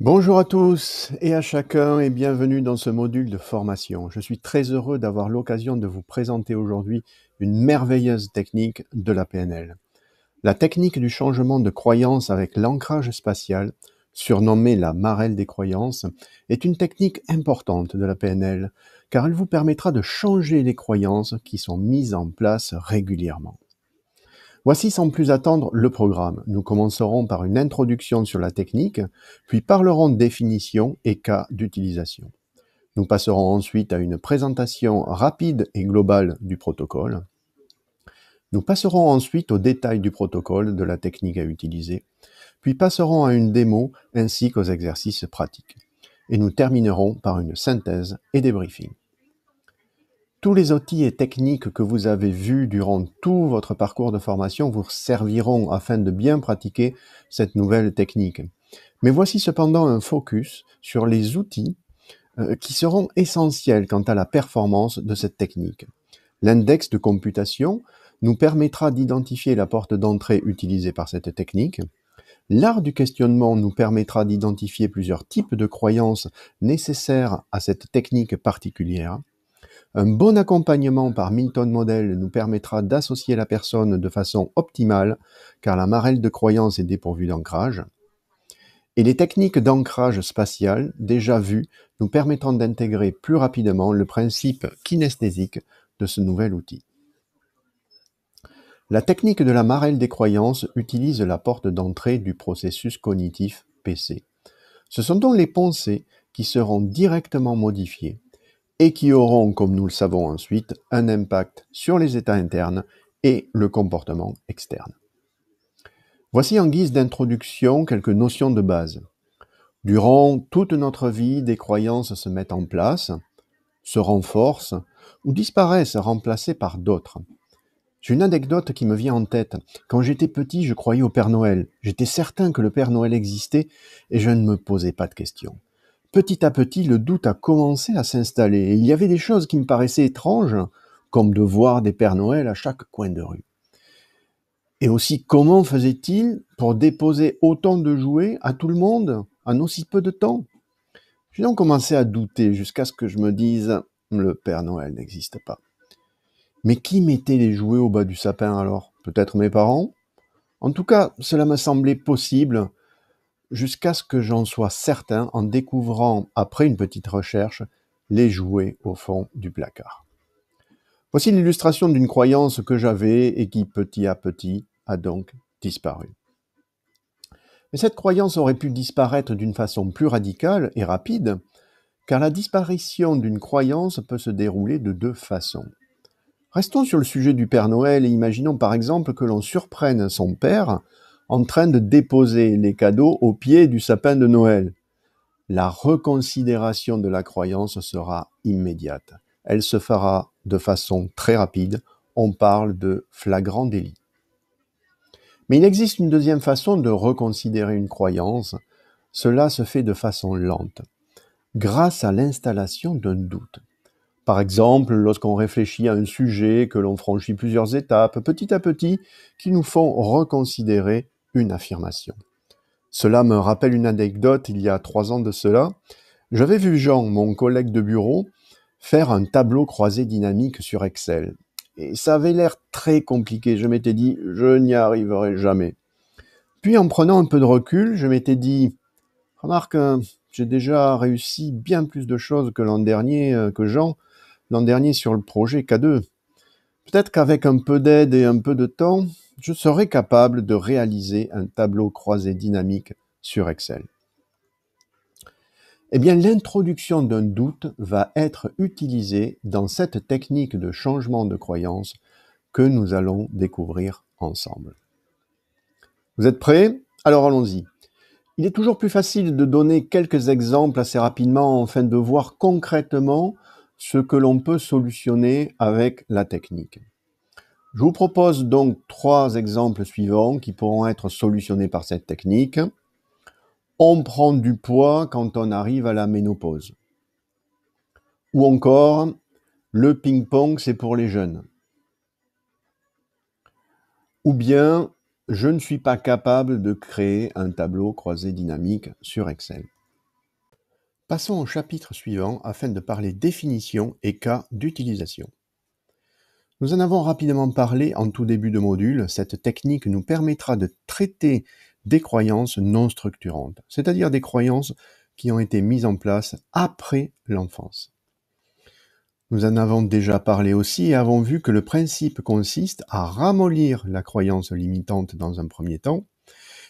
Bonjour à tous et à chacun et bienvenue dans ce module de formation. Je suis très heureux d'avoir l'occasion de vous présenter aujourd'hui une merveilleuse technique de la PNL. La technique du changement de croyance avec l'ancrage spatial, surnommée la marelle des croyances, est une technique importante de la PNL car elle vous permettra de changer les croyances qui sont mises en place régulièrement. Voici sans plus attendre le programme. Nous commencerons par une introduction sur la technique, puis parlerons définition et cas d'utilisation. Nous passerons ensuite à une présentation rapide et globale du protocole. Nous passerons ensuite aux détails du protocole, de la technique à utiliser, puis passerons à une démo ainsi qu'aux exercices pratiques. Et nous terminerons par une synthèse et débriefing. Tous les outils et techniques que vous avez vus durant tout votre parcours de formation vous serviront afin de bien pratiquer cette nouvelle technique. Mais voici cependant un focus sur les outils qui seront essentiels quant à la performance de cette technique. L'index de computation nous permettra d'identifier la porte d'entrée utilisée par cette technique. L'art du questionnement nous permettra d'identifier plusieurs types de croyances nécessaires à cette technique particulière. Un bon accompagnement par Milton Model nous permettra d'associer la personne de façon optimale, car la marelle de croyance est dépourvue d'ancrage. Et les techniques d'ancrage spatial, déjà vues, nous permettront d'intégrer plus rapidement le principe kinesthésique de ce nouvel outil. La technique de la marelle des croyances utilise la porte d'entrée du processus cognitif PC. Ce sont donc les pensées qui seront directement modifiées et qui auront, comme nous le savons ensuite, un impact sur les états internes et le comportement externe. Voici en guise d'introduction quelques notions de base. Durant toute notre vie, des croyances se mettent en place, se renforcent ou disparaissent remplacées par d'autres. J'ai une anecdote qui me vient en tête. Quand j'étais petit, je croyais au Père Noël. J'étais certain que le Père Noël existait et je ne me posais pas de questions. Petit à petit, le doute a commencé à s'installer et il y avait des choses qui me paraissaient étranges, comme de voir des Pères Noël à chaque coin de rue. Et aussi, comment faisait-il pour déposer autant de jouets à tout le monde en aussi peu de temps? J'ai donc commencé à douter jusqu'à ce que je me dise, le Père Noël n'existe pas. Mais qui mettait les jouets au bas du sapin alors? Peut-être mes parents? En tout cas, cela me semblait possible jusqu'à ce que j'en sois certain en découvrant, après une petite recherche, les jouets au fond du placard. Voici l'illustration d'une croyance que j'avais et qui, petit à petit, a donc disparu. Mais cette croyance aurait pu disparaître d'une façon plus radicale et rapide, car la disparition d'une croyance peut se dérouler de deux façons. Restons sur le sujet du Père Noël et imaginons par exemple que l'on surprenne son père en train de déposer les cadeaux au pied du sapin de Noël. La reconsidération de la croyance sera immédiate. Elle se fera de façon très rapide. On parle de flagrant délit. Mais il existe une deuxième façon de reconsidérer une croyance. Cela se fait de façon lente, grâce à l'installation d'un doute. Par exemple, lorsqu'on réfléchit à un sujet, que l'on franchit plusieurs étapes, petit à petit, qui nous font reconsidérer une affirmation. Cela me rappelle une anecdote, il y a 3 ans de cela. J'avais vu Jean, mon collègue de bureau, faire un tableau croisé dynamique sur Excel. Et ça avait l'air très compliqué. Je m'étais dit, je n'y arriverai jamais. Puis en prenant un peu de recul, je m'étais dit, remarque, j'ai déjà réussi bien plus de choses que l'an dernier, que Jean, l'an dernier sur le projet K2. Peut-être qu'avec un peu d'aide et un peu de temps, je serai capable de réaliser un tableau croisé dynamique sur Excel. Eh bien, l'introduction d'un doute va être utilisée dans cette technique de changement de croyance que nous allons découvrir ensemble. Vous êtes prêts? Alors allons-y. Il est toujours plus facile de donner quelques exemples assez rapidement afin de voir concrètement ce que l'on peut solutionner avec la technique. Je vous propose donc 3 exemples suivants qui pourront être solutionnés par cette technique. On prend du poids quand on arrive à la ménopause. Ou encore, le ping-pong, c'est pour les jeunes. Ou bien, je ne suis pas capable de créer un tableau croisé dynamique sur Excel. Passons au chapitre suivant afin de parler définition et cas d'utilisation. Nous en avons rapidement parlé en tout début de module. Cette technique nous permettra de traiter des croyances non structurantes, c'est-à-dire des croyances qui ont été mises en place après l'enfance. Nous en avons déjà parlé aussi et avons vu que le principe consiste à ramollir la croyance limitante dans un premier temps,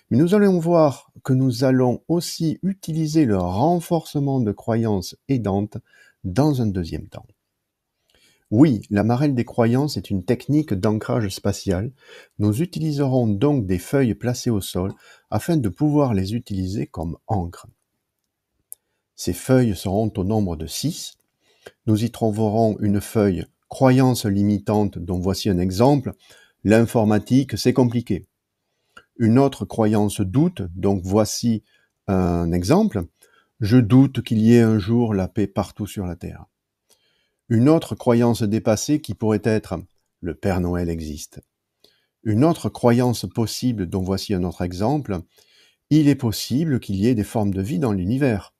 mais nous allons voir que nous allons aussi utiliser le renforcement de croyances aidantes dans un deuxième temps. Oui, la marelle des croyances est une technique d'ancrage spatial. Nous utiliserons donc des feuilles placées au sol afin de pouvoir les utiliser comme encre. Ces feuilles seront au nombre de 6. Nous y trouverons une feuille croyance limitante dont voici un exemple. L'informatique, c'est compliqué. Une autre croyance doute, donc voici un exemple. Je doute qu'il y ait un jour la paix partout sur la Terre. Une autre croyance dépassée qui pourrait être le Père Noël existe. Une autre croyance possible dont voici un autre exemple. Il est possible qu'il y ait des formes de vie dans l'univers.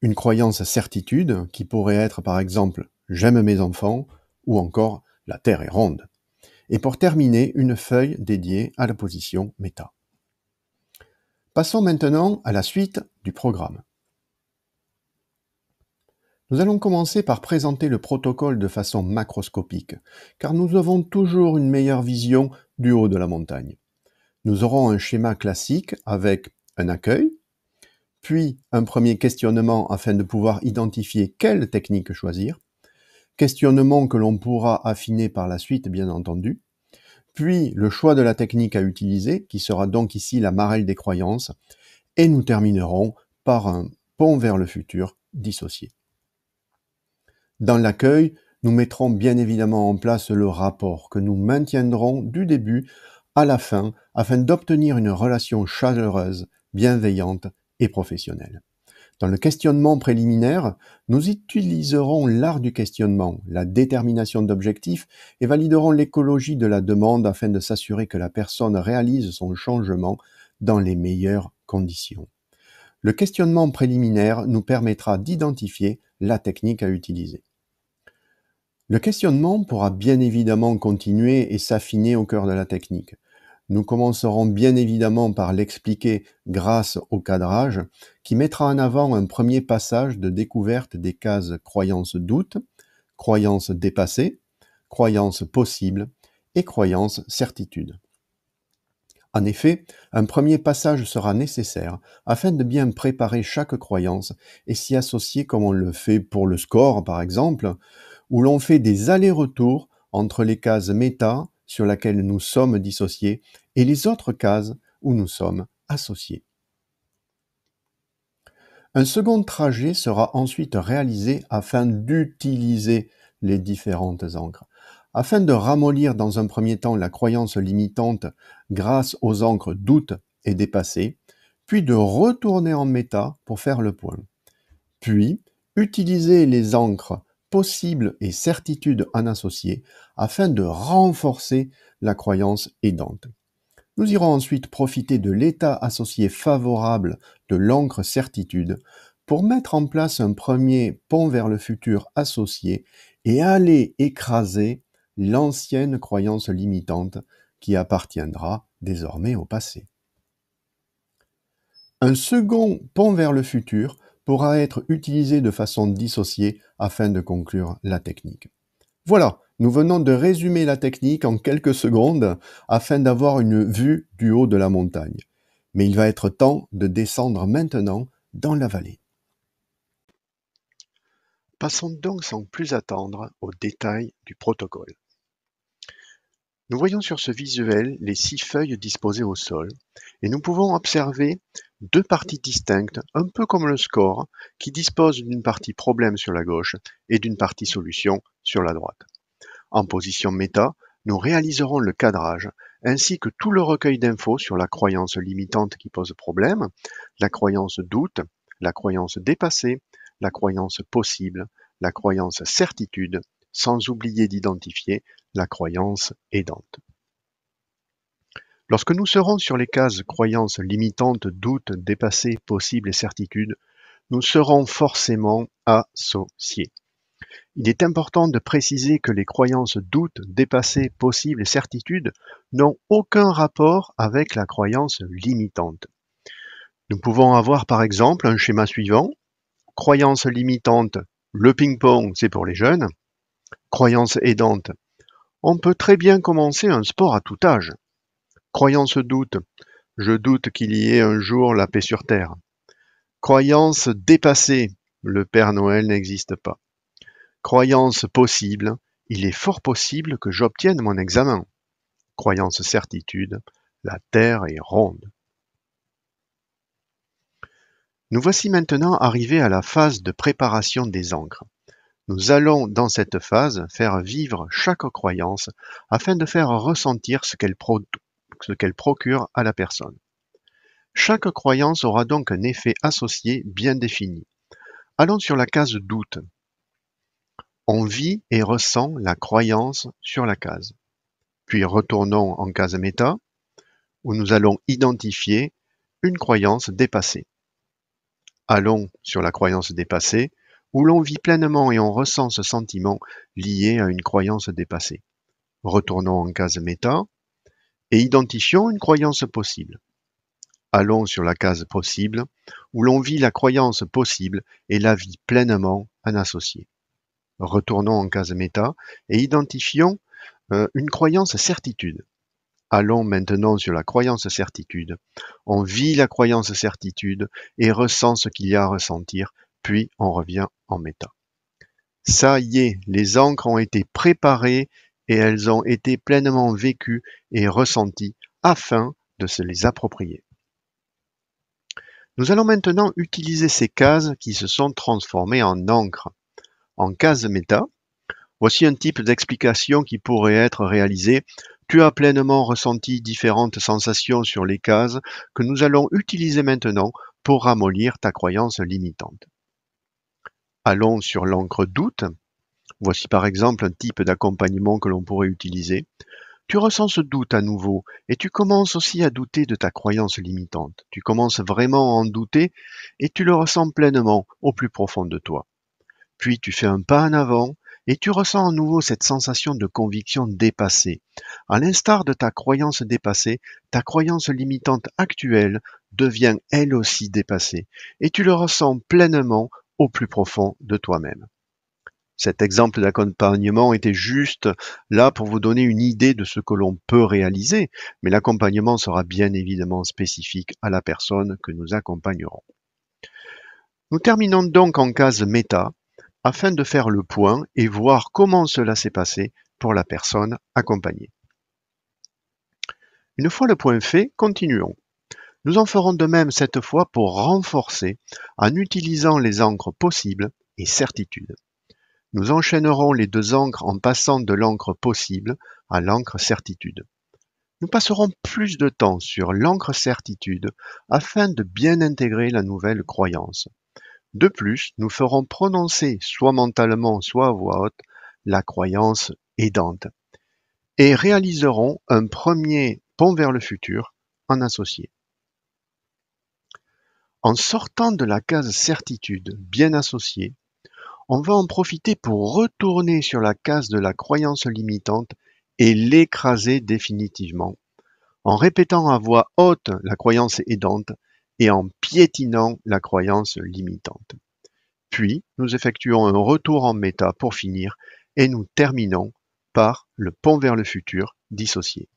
Une croyance certitude qui pourrait être par exemple j'aime mes enfants ou encore la Terre est ronde. Et pour terminer, une feuille dédiée à la position méta. Passons maintenant à la suite du programme. Nous allons commencer par présenter le protocole de façon macroscopique, car nous avons toujours une meilleure vision du haut de la montagne. Nous aurons un schéma classique avec un accueil, puis un premier questionnement afin de pouvoir identifier quelle technique choisir, questionnement que l'on pourra affiner par la suite bien entendu, puis le choix de la technique à utiliser, qui sera donc ici la marelle des croyances, et nous terminerons par un pont vers le futur dissocié. Dans l'accueil, nous mettrons bien évidemment en place le rapport que nous maintiendrons du début à la fin afin d'obtenir une relation chaleureuse, bienveillante et professionnelle. Dans le questionnement préliminaire, nous utiliserons l'art du questionnement, la détermination d'objectifs et validerons l'écologie de la demande afin de s'assurer que la personne réalise son changement dans les meilleures conditions. Le questionnement préliminaire nous permettra d'identifier la technique à utiliser. Le questionnement pourra bien évidemment continuer et s'affiner au cœur de la technique. Nous commencerons bien évidemment par l'expliquer grâce au cadrage qui mettra en avant un premier passage de découverte des cases croyances doute, croyances dépassées, croyances possibles et croyances certitude. En effet, un premier passage sera nécessaire afin de bien préparer chaque croyance et s'y associer comme on le fait pour le score par exemple, où l'on fait des allers-retours entre les cases méta sur laquelle nous sommes dissociés et les autres cases où nous sommes associés. Un second trajet sera ensuite réalisé afin d'utiliser les différentes encres. Afin de ramollir dans un premier temps la croyance limitante grâce aux encres doute et dépassé, puis de retourner en méta pour faire le point. Puis, utiliser les encres possibles et certitudes en associé afin de renforcer la croyance aidante. Nous irons ensuite profiter de l'état associé favorable de l'encre certitude pour mettre en place un premier pont vers le futur associé et aller écraser l'ancienne croyance limitante qui appartiendra désormais au passé. Un second pont vers le futur pourra être utilisé de façon dissociée afin de conclure la technique. Voilà, nous venons de résumer la technique en quelques secondes afin d'avoir une vue du haut de la montagne. Mais il va être temps de descendre maintenant dans la vallée. Passons donc sans plus attendre aux détails du protocole. Nous voyons sur ce visuel les 6 feuilles disposées au sol et nous pouvons observer 2 parties distinctes, un peu comme le score, qui disposent d'une partie problème sur la gauche et d'une partie solution sur la droite. En position méta, nous réaliserons le cadrage ainsi que tout le recueil d'infos sur la croyance limitante qui pose problème, la croyance doute, la croyance dépassée, la croyance possible, la croyance certitude, sans oublier d'identifier la croyance aidante. Lorsque nous serons sur les cases croyances limitantes, doute, dépassé, possible et certitude, nous serons forcément associés. Il est important de préciser que les croyances doutes, dépassés, possibles et certitudes n'ont aucun rapport avec la croyance limitante. Nous pouvons avoir par exemple un schéma suivant. Croyance limitante, le ping-pong c'est pour les jeunes. Croyance aidante, on peut très bien commencer un sport à tout âge. Croyance doute, je doute qu'il y ait un jour la paix sur Terre. Croyance dépassée, le Père Noël n'existe pas. Croyance possible, il est fort possible que j'obtienne mon examen. Croyance certitude, la Terre est ronde. Nous voici maintenant arrivés à la phase de préparation des encres. Nous allons dans cette phase faire vivre chaque croyance afin de faire ressentir ce qu'elle procure à la personne. Chaque croyance aura donc un effet associé bien défini. Allons sur la case doute. On vit et ressent la croyance sur la case. Puis retournons en case méta, où nous allons identifier une croyance dépassée. Allons sur la croyance dépassée, où l'on vit pleinement et on ressent ce sentiment lié à une croyance dépassée. Retournons en case méta et identifions une croyance possible. Allons sur la case possible, où l'on vit la croyance possible et la vit pleinement en associé. Retournons en case méta et identifions une croyance certitude. Allons maintenant sur la croyance certitude. On vit la croyance certitude et ressent ce qu'il y a à ressentir, puis on revient en méta. Ça y est, les encres ont été préparées et elles ont été pleinement vécues et ressenties afin de se les approprier. Nous allons maintenant utiliser ces cases qui se sont transformées en encres. En case méta, voici un type d'explication qui pourrait être réalisé. Tu as pleinement ressenti différentes sensations sur les cases que nous allons utiliser maintenant pour ramollir ta croyance limitante. Allons sur l'encre doute. Voici par exemple un type d'accompagnement que l'on pourrait utiliser. Tu ressens ce doute à nouveau et tu commences aussi à douter de ta croyance limitante. Tu commences vraiment à en douter et tu le ressens pleinement au plus profond de toi. Puis tu fais un pas en avant et tu ressens à nouveau cette sensation de conviction dépassée. À l'instar de ta croyance dépassée, ta croyance limitante actuelle devient elle aussi dépassée et tu le ressens pleinement au plus profond de toi-même. Cet exemple d'accompagnement était juste là pour vous donner une idée de ce que l'on peut réaliser, mais l'accompagnement sera bien évidemment spécifique à la personne que nous accompagnerons. Nous terminons donc en case méta afin de faire le point et voir comment cela s'est passé pour la personne accompagnée. Une fois le point fait, continuons. Nous en ferons de même cette fois pour renforcer en utilisant les encres possibles et certitudes. Nous enchaînerons les deux encres en passant de l'encre possible à l'encre certitude. Nous passerons plus de temps sur l'encre certitude afin de bien intégrer la nouvelle croyance. De plus, nous ferons prononcer soit mentalement, soit à voix haute, la croyance aidante et réaliserons un premier pont vers le futur en associé. En sortant de la case certitude bien associée, on va en profiter pour retourner sur la case de la croyance limitante et l'écraser définitivement, en répétant à voix haute la croyance aidante et en piétinant la croyance limitante. Puis, nous effectuons un retour en méta pour finir et nous terminons par le pont vers le futur dissocié.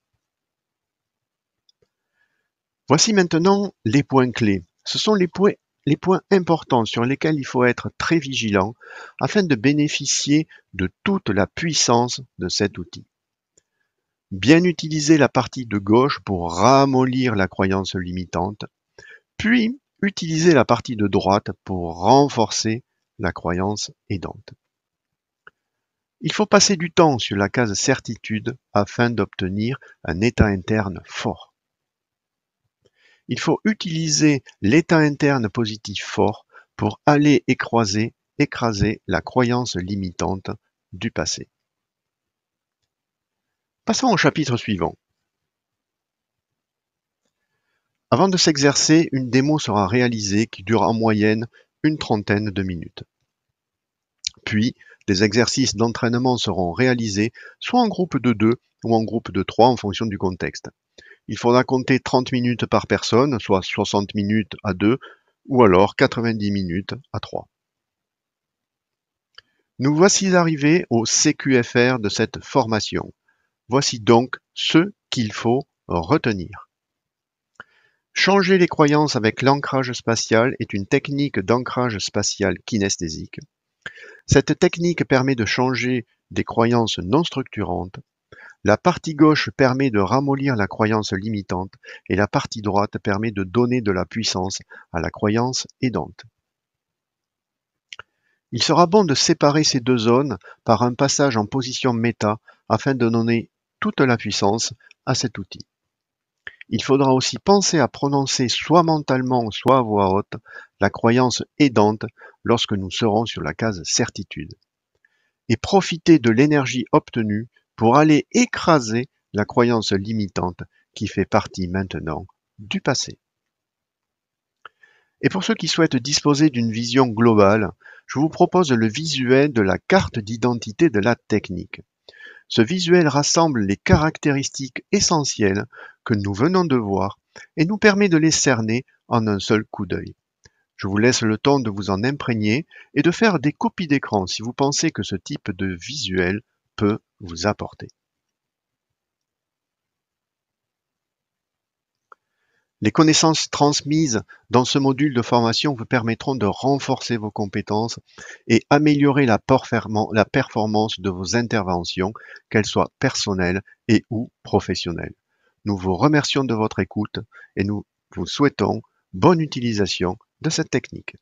Voici maintenant les points clés. Ce sont les points importants sur lesquels il faut être très vigilant afin de bénéficier de toute la puissance de cet outil. Bien utiliser la partie de gauche pour ramollir la croyance limitante, puis utiliser la partie de droite pour renforcer la croyance aidante. Il faut passer du temps sur la case certitude afin d'obtenir un état interne fort. Il faut utiliser l'état interne positif fort pour aller écraser la croyance limitante du passé. Passons au chapitre suivant. Avant de s'exercer, une démo sera réalisée qui dure en moyenne une trentaine de minutes. Puis, des exercices d'entraînement seront réalisés soit en groupe de 2 ou en groupe de 3 en fonction du contexte. Il faudra compter 30 minutes par personne, soit 60 minutes à 2 ou alors 90 minutes à 3. Nous voici arrivés au CQFR de cette formation. Voici donc ce qu'il faut retenir. Changer les croyances avec l'ancrage spatial est une technique d'ancrage spatial kinesthésique. Cette technique permet de changer des croyances non structurantes. La partie gauche permet de ramollir la croyance limitante et la partie droite permet de donner de la puissance à la croyance aidante. Il sera bon de séparer ces deux zones par un passage en position méta afin de donner toute la puissance à cet outil. Il faudra aussi penser à prononcer soit mentalement, soit à voix haute, la croyance aidante lorsque nous serons sur la case certitude. Et profiter de l'énergie obtenue pour aller écraser la croyance limitante qui fait partie maintenant du passé. Et pour ceux qui souhaitent disposer d'une vision globale, je vous propose le visuel de la carte d'identité de la technique. Ce visuel rassemble les caractéristiques essentielles que nous venons de voir et nous permet de les cerner en un seul coup d'œil. Je vous laisse le temps de vous en imprégner et de faire des copies d'écran si vous pensez que ce type de visuel peut vous apporter. Les connaissances transmises dans ce module de formation vous permettront de renforcer vos compétences et améliorer la performance de vos interventions, qu'elles soient personnelles et ou professionnelles. Nous vous remercions de votre écoute et nous vous souhaitons bonne utilisation de cette technique.